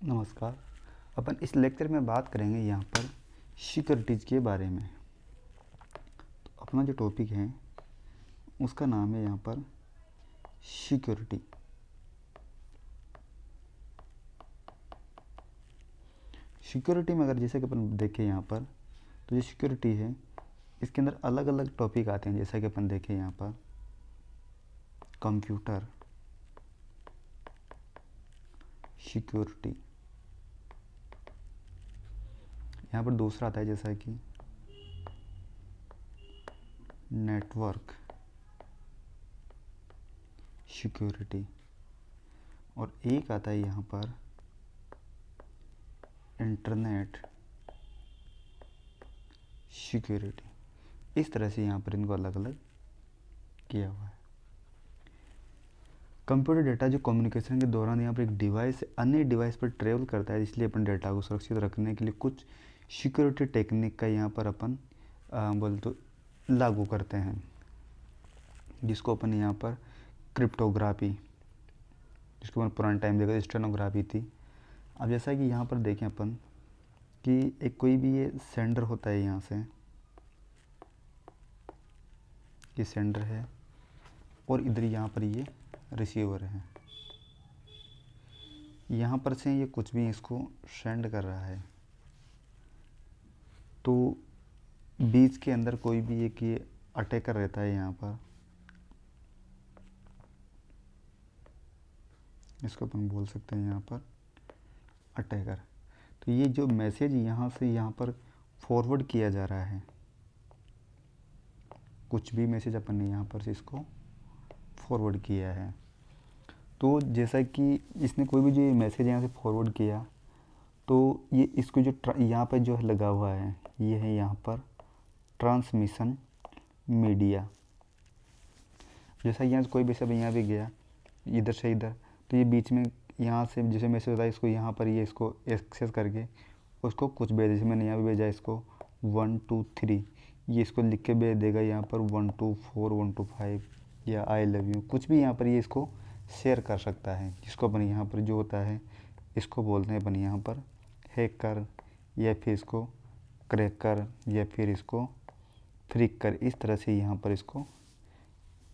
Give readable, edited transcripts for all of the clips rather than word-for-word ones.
नमस्कार। अपन इस लेक्चर में बात करेंगे यहाँ पर सिक्योरिटीज़ के बारे में। तो अपना जो टॉपिक है उसका नाम है यहाँ पर सिक्योरिटी। सिक्योरिटी में अगर जैसे कि अपन देखें यहाँ पर, तो जो सिक्योरिटी है इसके अंदर अलग अलग टॉपिक आते हैं। जैसा कि अपन देखें यहाँ पर कंप्यूटर सिक्योरिटी, यहाँ पर दूसरा आता है जैसा कि नेटवर्क सिक्योरिटी, और एक आता है यहाँ पर इंटरनेट सिक्योरिटी। इस तरह से यहाँ पर इनको अलग अलग किया हुआ है। कंप्यूटर डेटा जो कम्युनिकेशन के दौरान यहाँ पर एक डिवाइस से अन्य डिवाइस पर ट्रेवल करता है, इसलिए अपन डेटा को सुरक्षित रखने के लिए कुछ सिक्योरिटी टेक्निक का यहाँ पर अपन बोल तो लागू करते हैं, जिसको अपन यहाँ पर क्रिप्टोग्राफी, जिसको अपन पुराने टाइम देखा स्टेनोग्राफी थी। अब जैसा कि यहाँ पर देखें अपन कि एक कोई भी ये सेंडर होता है, यहाँ से ये सेंडर है और इधर यहाँ पर ये रिसीवर है। यहाँ पर से ये कुछ भी इसको सेंड कर रहा है, तो बीच के अंदर कोई भी एक ये अटैकर रहता है, यहाँ पर इसको अपन बोल सकते हैं यहाँ पर अटैकर। तो ये जो मैसेज यहाँ से यहाँ पर फॉरवर्ड किया जा रहा है, कुछ भी मैसेज अपन ने यहाँ पर से इसको फॉरवर्ड किया है, तो जैसा कि इसने कोई भी जो मैसेज यहाँ से फॉरवर्ड किया, तो ये इसको जो यहाँ पर जो लगा हुआ है ये है यहाँ पर ट्रांसमिशन मीडिया। जैसा यहाँ से कोई भी सब यहाँ भी गया इधर से इधर, तो ये बीच में यहाँ से जैसे मैसेज होता है इसको यहाँ पर ये इसको एक्सेस करके उसको कुछ भेज, जैसे मैंने यहाँ भी भेजा इसको 1 2 3, ये इसको लिख के भेज देगा यहाँ पर 1 2 4 1 2 5 या आई लव यू, कुछ भी यहाँ पर ये इसको शेयर कर सकता है, जिसको अपन यहाँ पर जो होता है इसको बोलते हैं अपन यहाँ पर हैकर, या फिर इसको क्रैकर, या फिर इसको फ्रिकर। इस तरह से यहाँ पर इसको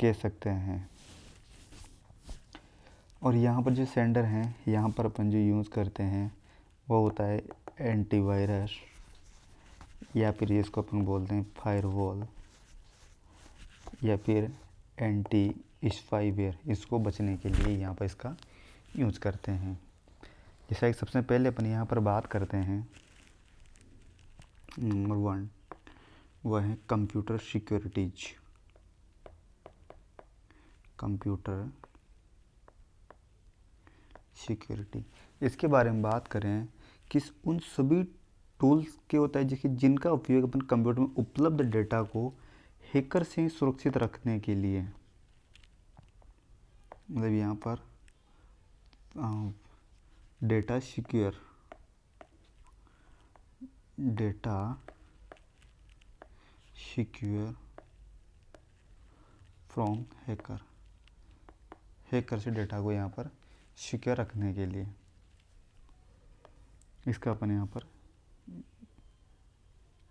कह सकते हैं। और यहाँ पर जो सेंडर हैं यहाँ पर अपन जो यूज़ करते हैं वो होता है एंटीवायरस, या फिर इसको अपन बोलते हैं फायरवॉल, या फिर एंटी स्पाईवेयर। इसको बचने के लिए यहाँ पर इसका यूज़ करते हैं। जैसा कि सबसे पहले अपन यहाँ पर बात करते हैं नंबर 1, वह है कंप्यूटर सिक्योरिटीज। कंप्यूटर सिक्योरिटी, इसके बारे में बात करें कि उन सभी टूल्स के होता है जिनका उपयोग अपन कंप्यूटर में उपलब्ध डेटा को हैकर से सुरक्षित रखने के लिए, मतलब यहाँ पर डेटा सिक्योर फ्रॉम हैकर से डेटा को यहाँ पर सिक्योर रखने के लिए इसका अपन यहाँ पर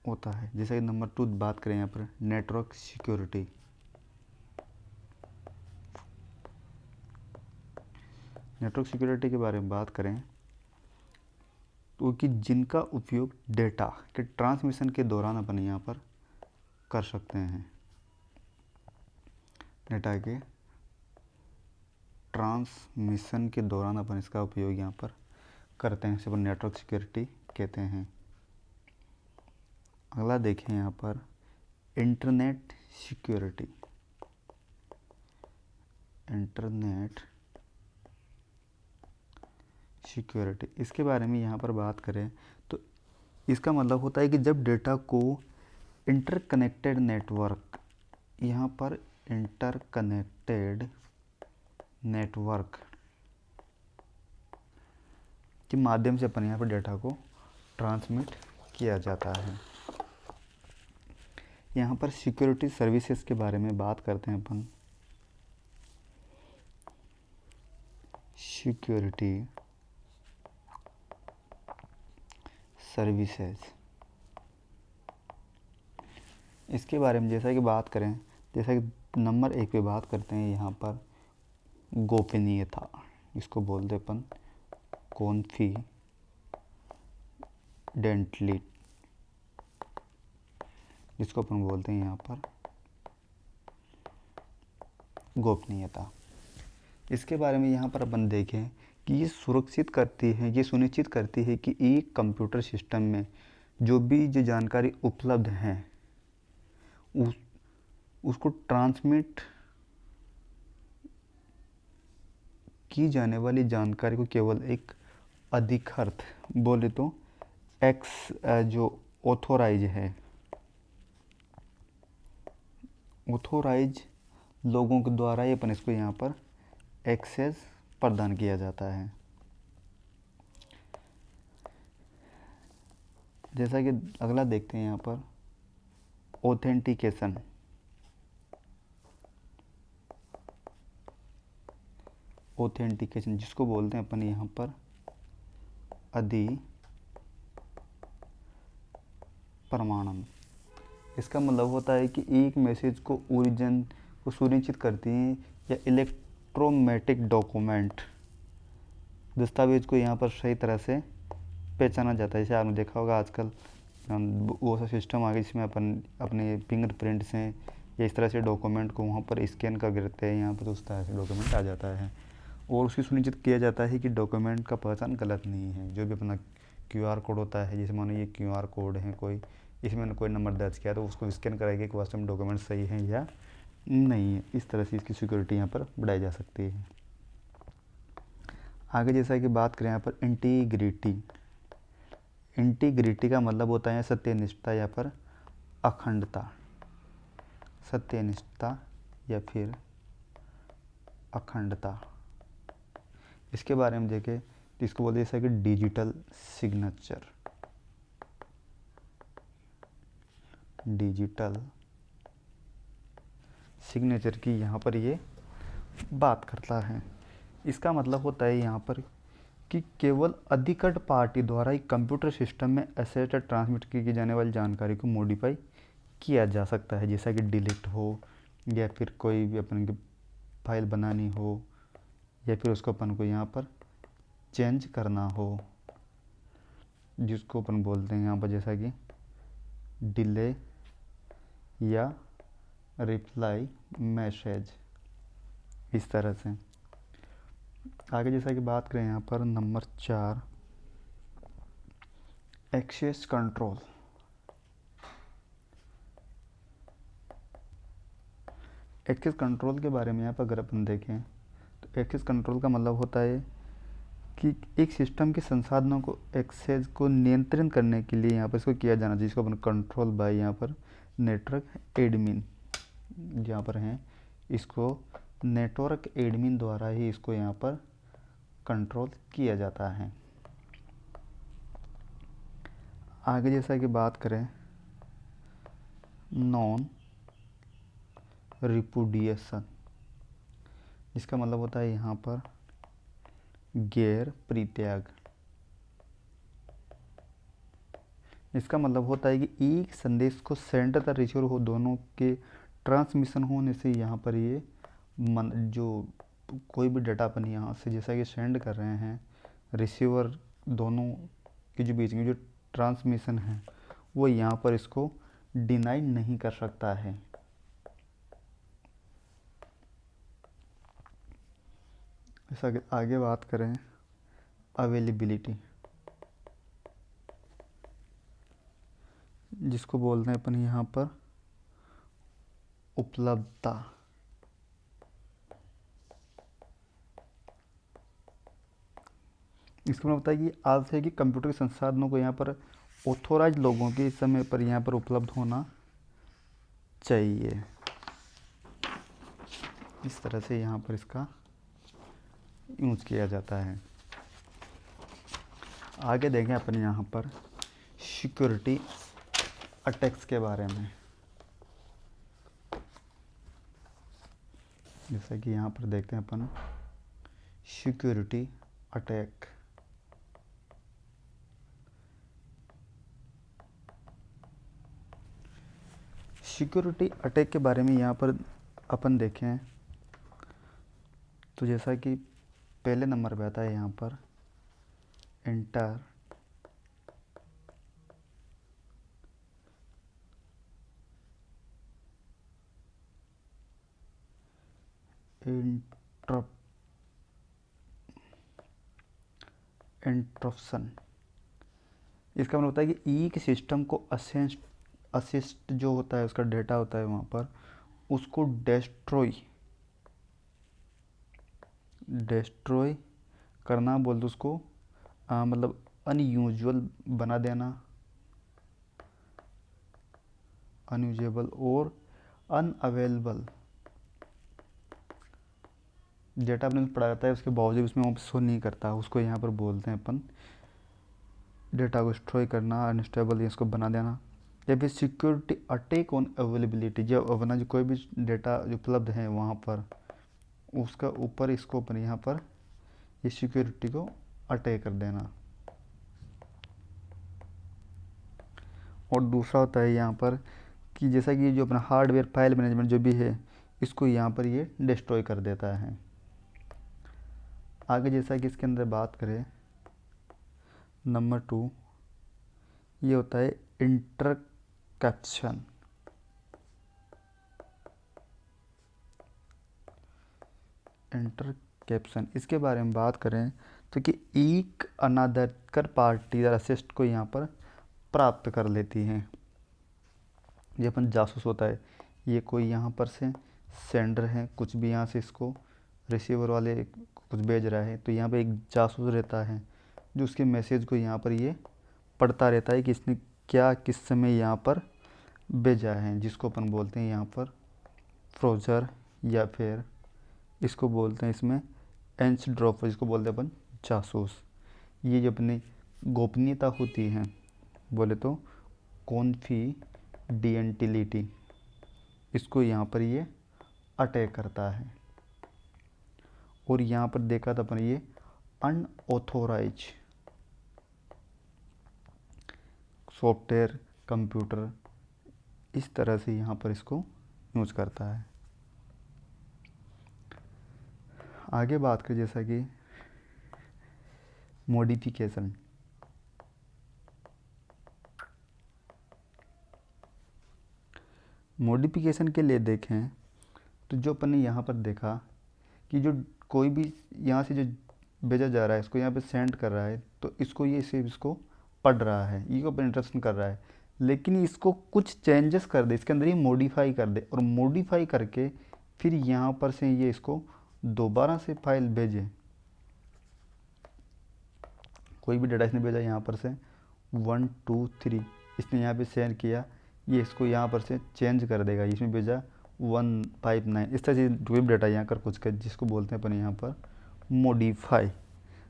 होता है। जैसे कि नंबर 2 बात करें यहाँ पर नेटवर्क सिक्योरिटी। नेटवर्क सिक्योरिटी के बारे में बात करें तो कि जिनका उपयोग डेटा के ट्रांसमिशन के दौरान अपन यहाँ पर कर सकते हैं, डेटा के ट्रांसमिशन के दौरान अपन इसका उपयोग यहाँ पर करते हैं, इसे अपन नेटवर्क सिक्योरिटी कहते हैं। अगला देखें यहाँ पर इंटरनेट सिक्योरिटी। इंटरनेट सिक्योरिटी, इसके बारे में यहाँ पर बात करें तो इसका मतलब होता है कि जब डेटा को इंटरकनेक्टेड नेटवर्क, यहाँ पर इंटरकनेक्टेड नेटवर्क के माध्यम से अपन यहाँ पर डेटा को ट्रांसमिट किया जाता है। यहाँ पर सिक्योरिटी सर्विसेज के बारे में बात करते हैं अपन। Security services. इसके बारे में जैसा कि बात करें, जैसा कि नंबर 1 पे बात करते हैं यहाँ पर गोपनीयता, इसको बोलते अपन कॉन्फिडेंटली, जिसको अपन बोलते हैं यहाँ पर गोपनीयता। इसके बारे में यहाँ पर अपन देखें कि ये सुरक्षित करती है, ये सुनिश्चित करती है कि एक कंप्यूटर सिस्टम में जो भी जो जानकारी उपलब्ध है उसको ट्रांसमिट की जाने वाली जानकारी को केवल एक अधिकृत, बोले तो एक्स जो ऑथोराइज लोगों के द्वारा ही अपन इसको यहाँ पर एक्सेस प्रदान किया जाता है। जैसा कि अगला देखते हैं यहाँ पर ऑथेंटिकेशन। जिसको बोलते हैं अपन यहाँ पर प्रमाणन। इसका मतलब होता है कि एक मैसेज को ओरिजिन को सुनिश्चित करती है या इलेक्ट्रोमैटिक डॉक्यूमेंट दस्तावेज को यहाँ पर सही तरह से पहचाना जाता है। जैसे आपने देखा होगा आजकल वो सा सिस्टम आ गया जिसमें अपन अपने फिंगरप्रिंट से या इस तरह से डॉक्यूमेंट को वहाँ पर स्कैन कर देते हैं, यहाँ पर उस तरह से डॉक्यूमेंट आ जाता है और उसकी सुनिश्चित किया जाता है कि डॉक्यूमेंट का पहचान गलत नहीं है। जो भी अपना QR कोड होता है, जैसे मानो ये QR कोड है, कोई इसमें कोई नंबर दर्ज किया तो उसको स्कैन कराएगा कि वास्तव में डॉक्यूमेंट सही है या नहीं है। इस तरह से इसकी सिक्योरिटी यहाँ पर बढ़ाई जा सकती है। आगे जैसा कि बात करें यहाँ पर इंटीग्रिटी का मतलब होता है सत्यनिष्ठता या फिर अखंडता, सत्यनिष्ठता या फिर अखंडता। इसके बारे में देखें तो इसको बोलते हैं जैसा कि डिजिटल सिग्नेचर की यहाँ पर ये बात करता है। इसका मतलब होता है यहाँ पर कि केवल अधिकृत पार्टी द्वारा ही कंप्यूटर सिस्टम में एसेट ट्रांसमिट की जाने वाली जानकारी को मॉडिफाई किया जा सकता है, जैसा कि डिलीट हो या फिर कोई भी अपन की फाइल बनानी हो या फिर उसको अपन को यहाँ पर चेंज करना हो, जिसको अपन बोलते हैं यहाँ पर जैसा कि डिले या रिप्लाई मैसेज। इस तरह से आगे जैसा कि बात करें यहाँ पर number 4 access control. Access control के बारे में यहाँ पर अगर अपन देखें तो एक्सेस कंट्रोल का मतलब होता है कि एक सिस्टम के संसाधनों को एक्सेस को नियंत्रण करने के लिए यहाँ पर इसको किया जाना चाहिए, जिसको अपन कंट्रोल बाय यहाँ पर नेटवर्क एडमिन जहाँ पर हैं, इसको नेटवर्क एडमिन द्वारा ही इसको यहाँ पर कंट्रोल किया जाता है। आगे जैसा कि बात करें नॉन रिपुडिएशन, इसका मतलब होता है यहाँ पर गैर परित्याग। इसका मतलब होता है कि एक संदेश को सेंडर तथा रिसीवर हो दोनों के ट्रांसमिशन होने से यहाँ पर ये जो कोई भी डाटा अपन यहाँ से जैसा कि सेंड कर रहे हैं, रिसीवर दोनों के जो बीच में जो ट्रांसमिशन है वो यहाँ पर इसको डिनाई नहीं कर सकता है। ऐसा आगे बात करें अवेलेबिलिटी, जिसको बोलते हैं अपन यहाँ पर उपलब्धता। इसका मतलब होता है कि आज है कि कंप्यूटर के संसाधनों को यहाँ पर ऑथोराइज लोगों के समय पर यहाँ पर उपलब्ध होना चाहिए। इस तरह से यहाँ पर इसका यूज किया जाता है। आगे देखें अपन यहाँ पर सिक्योरिटी अटैक्स के बारे में, जैसा कि यहाँ पर देखते हैं अपन सिक्योरिटी अटैक। सिक्योरिटी अटैक के बारे में यहाँ पर अपन देखें तो जैसा कि पहले नंबर पे आता है यहाँ पर इंटर इंट्रप्शन। इसका मतलब होता है कि एक सिस्टम को असिस्ट जो होता है, उसका डेटा होता है वहाँ पर, उसको डिस्ट्रॉय करना बोल दो उसको, मतलब अनयूजुअल बना देना, अनयूजेबल और अनअवेलेबल डेटा आपने पढ़ा जाता है, उसके बावजूद उसमें वो शो नहीं करता, उसको यहाँ पर बोलते हैं अपन डेटा को डिस्ट्रॉय करना, अनस्टेबल इसको बना देना। या फिर सिक्योरिटी अटैक ऑन अवेलेबिलिटी, जब अपना जो कोई भी डेटा जो उपलब्ध है वहाँ पर उसका ऊपर इसको अपन यहाँ पर ये सिक्योरिटी को अटैक कर देना। और दूसरा होता है यहाँ पर कि जैसा कि जो अपना हार्डवेयर फाइल मैनेजमेंट जो भी है, इसको यहाँ पर ये डिस्ट्रॉय कर देता है। आगे जैसा कि इसके अंदर बात करें नंबर 2, ये होता है इंटरकैप्शन। इंटरकैप्शन इसके बारे में बात करें तो कि एक अनाधिकृत पार्टी असिस्ट को यहाँ पर प्राप्त कर लेती हैं। ये अपन जासूस होता है, ये कोई यहाँ पर से सेंडर है, कुछ भी यहाँ से इसको रिसीवर वाले कुछ भेज रहा है, तो यहाँ पे एक जासूस रहता है जो उसके मैसेज को यहाँ पर ये पढ़ता रहता है कि इसने क्या किस समय यहाँ पर भेजा है, जिसको अपन बोलते हैं यहाँ पर फ्रोजर, या फिर इसको बोलते हैं इसमें एंच ड्रॉपर, जिसको बोलते हैं अपन जासूस। ये जो अपनी गोपनीयता होती है बोले तो कॉन्फिडेंटिलिटी, इसको यहाँ पर ये अटैक करता है। और यहाँ पर देखा था अपन ये अनऑथोराइज सॉफ्टवेयर कंप्यूटर, इस तरह से यहाँ पर इसको यूज करता है। आगे बात करें जैसा कि मॉडिफिकेशन। मॉडिफिकेशन के लिए देखें तो जो अपन ने यहाँ पर देखा कि जो कोई भी यहाँ से जो भेजा जा रहा है इसको यहाँ पे सेंड कर रहा है, तो इसको ये सिर्फ इसको पढ़ रहा है, ये ओपन इंटरेक्शन कर रहा है, लेकिन इसको कुछ चेंजेस कर दे, इसके अंदर ये मॉडिफाई कर दे, और मॉडिफाई करके फिर यहाँ पर से ये इसको दोबारा से फाइल भेजे। कोई भी डेटा इसने भेजा यहाँ पर से 1 2 3 इसने यहाँ पे सेंड किया, ये इसको यहाँ पर से चेंज कर देगा, इसमें भेजा 1 5 9, इस तरह से जो भी डेटा यहाँ कर कुछ कर, जिसको बोलते हैं अपन यहाँ पर मॉडिफाई।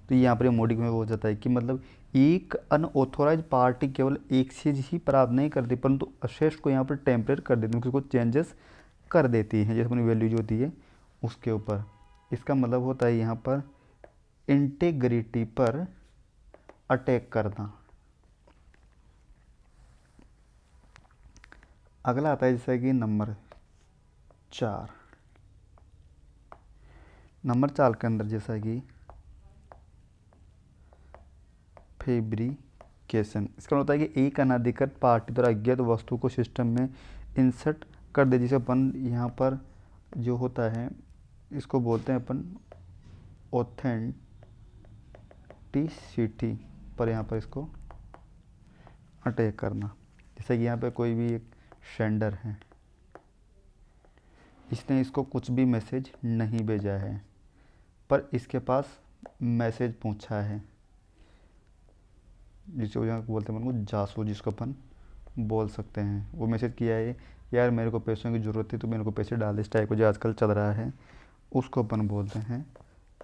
तो यहाँ पर मॉडिफाई हो जाता है कि मतलब एक अनऑथोराइज पार्टी केवल एक चीज़ ही प्राप्त नहीं करती, परंतु अशेष को यहाँ पर टेम्परेट कर देती है, उसको चेंजेस कर देती है, जैसे अपनी वैल्यू जो होती है उसके ऊपर। इसका मतलब होता है यहाँ पर इंटेग्रिटी पर अटैक करना। अगला आता है जैसा कि नंबर 4। नंबर 4 के अंदर जैसा कि फैब्रिकेशन, इसका मतलब है कि एक अनाधिकृत पार्टी द्वारा अज्ञात वस्तु को सिस्टम में इंसर्ट कर दे, जिसे अपन यहाँ पर जो होता है इसको बोलते हैं अपन ऑथेंटिसिटी पर यहाँ पर इसको अटैक करना। जैसे कि यहाँ पे कोई भी एक सेंडर है, इसने इसको कुछ भी मैसेज नहीं भेजा है, पर इसके पास मैसेज पहुँचा है, जिसको यहाँ बोलते हैं अपन को जासूस, जिसको अपन बोल सकते हैं। वो मैसेज किया है यार मेरे को पैसों की ज़रूरत थी तो मेरे को पैसे डाल, इस टाइप को जो आजकल चल रहा है उसको अपन बोलते हैं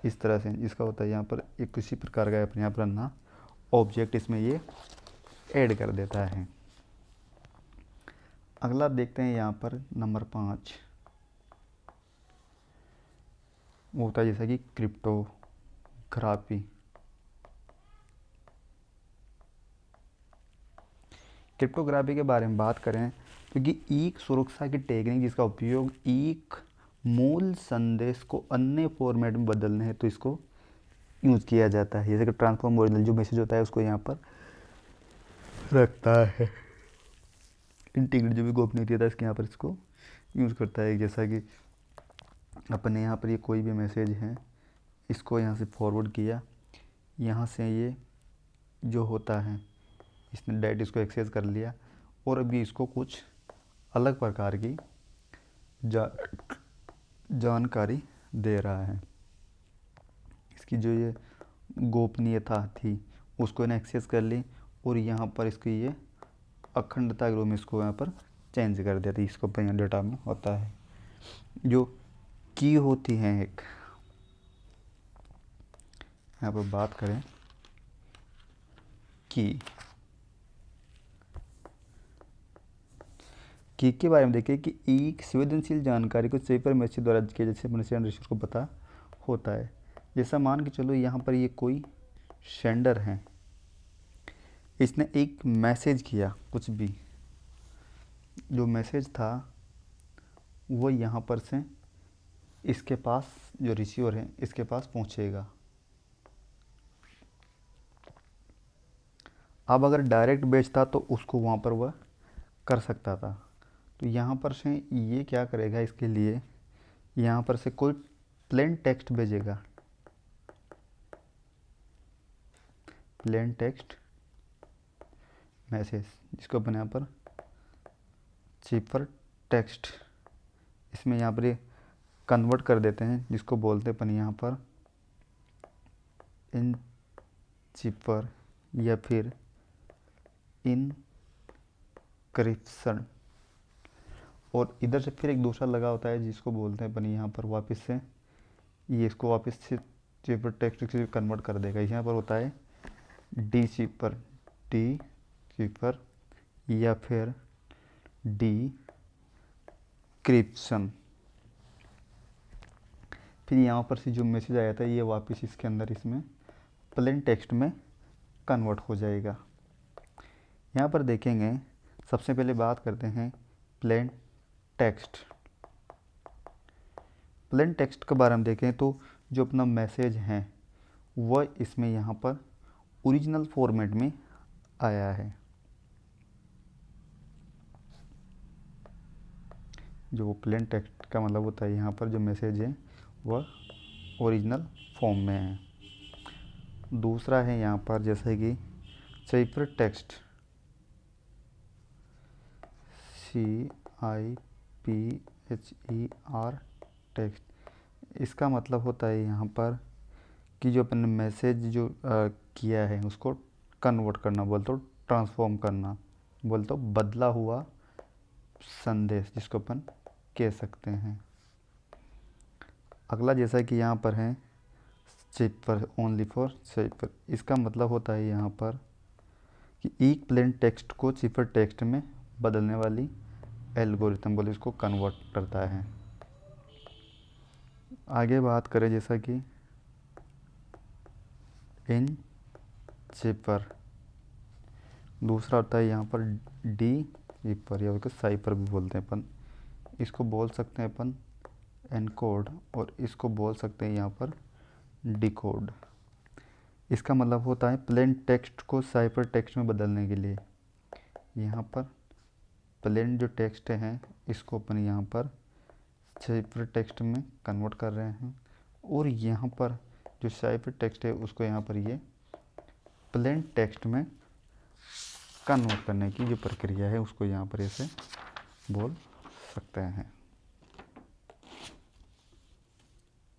इस तरह से। इसका होता है यहाँ पर एक किसी प्रकार का अपने यहाँ पर ना ऑब्जेक्ट इसमें ये ऐड कर देता है। अगला देखते हैं यहाँ पर नंबर 5, वो होता है जैसा कि क्रिप्टोग्राफी। क्रिप्टोग्राफी के बारे में बात करें क्योंकि एक सुरक्षा की टेक्निक जिसका उपयोग एक मूल संदेश को अन्य फॉर्मेट में बदलने है तो इसको यूज़ किया जाता है। जैसे कि ट्रांसफॉर्म ओरिजिनल जो मैसेज होता है उसको यहाँ पर रखता है। इंटीग्रेट जो भी गोपनीयता था इसके यहाँ पर इसको यूज़ करता है। जैसा कि अपने यहाँ पर ये कोई भी मैसेज है, इसको यहाँ से फॉरवर्ड किया, यहाँ से ये जो होता है इसने डायरेक्ट इसको एक्सेस कर लिया और अभी इसको कुछ अलग प्रकार की जानकारी दे रहा है। इसकी जो ये गोपनीयता थी उसको इन्हें एक्सेस कर ली और यहाँ पर इसकी ये अखंडता के रूप में इसको यहाँ पर चेंज कर दिया था। इसको पर यहाँ डेटा में होता है जो की होती है एक। यहाँ पर बात करें की के बारे में देखिए कि एक संवेदनशील जानकारी को सेपर मैसेज द्वारा किया जैसे रिसीवर को पता होता है। जैसा मान के चलो यहाँ पर ये कोई सेंडर है, इसने एक मैसेज किया, कुछ भी जो मैसेज था वो यहाँ पर से इसके पास जो रिसीवर है इसके पास पहुँचेगा। अब अगर डायरेक्ट भेजता तो उसको वहाँ पर वह कर सकता था। तो यहाँ पर से ये क्या करेगा, इसके लिए यहाँ पर से कोई प्लेन टेक्स्ट भेजेगा, प्लेन टेक्स्ट मैसेज जिसको अपन यहाँ पर सिफर टेक्स्ट इसमें यहाँ पर ये कन्वर्ट कर देते हैं, जिसको बोलते हैं अपन यहाँ पर इनचिफर या फिर इनक्रिप्शन। और इधर से फिर एक दूसरा लगा होता है जिसको बोलते हैं अपन यहाँ पर वापस से ये इसको वापस से सिफर टेक्स्ट से कन्वर्ट कर देगा। यहाँ पर होता है डी सिफर या फिर डिक्रिप्शन। फिर यहाँ पर से जो मैसेज आया था ये वापस इसके अंदर इसमें प्लेन टेक्स्ट में कन्वर्ट हो जाएगा। यहाँ पर देखेंगे, सबसे पहले बात करते हैं प्लेन टेक्स्ट। प्लेन टेक्स्ट के बारे में देखें तो जो अपना मैसेज है वह इसमें यहाँ पर ओरिजिनल फॉर्मेट में आया है। जो प्लेन टेक्स्ट का मतलब होता है यहाँ पर जो मैसेज है वह ओरिजिनल फॉर्म में है। दूसरा है यहाँ पर जैसे कि सिफर टेक्स्ट CIPHER टेक्स्ट। इसका मतलब होता है यहाँ पर कि जो अपन ने मैसेज जो किया है उसको कन्वर्ट करना, बोल तो ट्रांसफॉर्म करना, बोल तो बदला हुआ संदेश जिसको अपन कह सकते हैं। अगला जैसा कि यहाँ पर है सिफर, ओनली फॉर सिफर। इसका मतलब होता है यहाँ पर कि एक प्लेन टेक्स्ट को सिफर टेक्स्ट में बदलने वाली एल्गोरिथम बोले इसको कन्वर्ट करता है। आगे बात करें जैसा कि इनचिफर। दूसरा होता है यहाँ पर डिसिफर या उसको साइफर भी बोलते हैं अपन। इसको बोल सकते हैं अपन एनकोड और इसको बोल सकते हैं यहाँ पर डिकोड। इसका मतलब होता है प्लेन टेक्स्ट को साइफर टेक्स्ट में बदलने के लिए यहाँ पर प्लेन जो टेक्स्ट है इसको अपन यहाँ पर साइफर टेक्स्ट में कन्वर्ट कर रहे हैं और यहाँ पर जो साइफर टेक्स्ट है उसको यहाँ पर ये प्लेन टेक्स्ट में कन्वर्ट करने की जो प्रक्रिया है उसको यहाँ पर ऐसे बोल सकते हैं।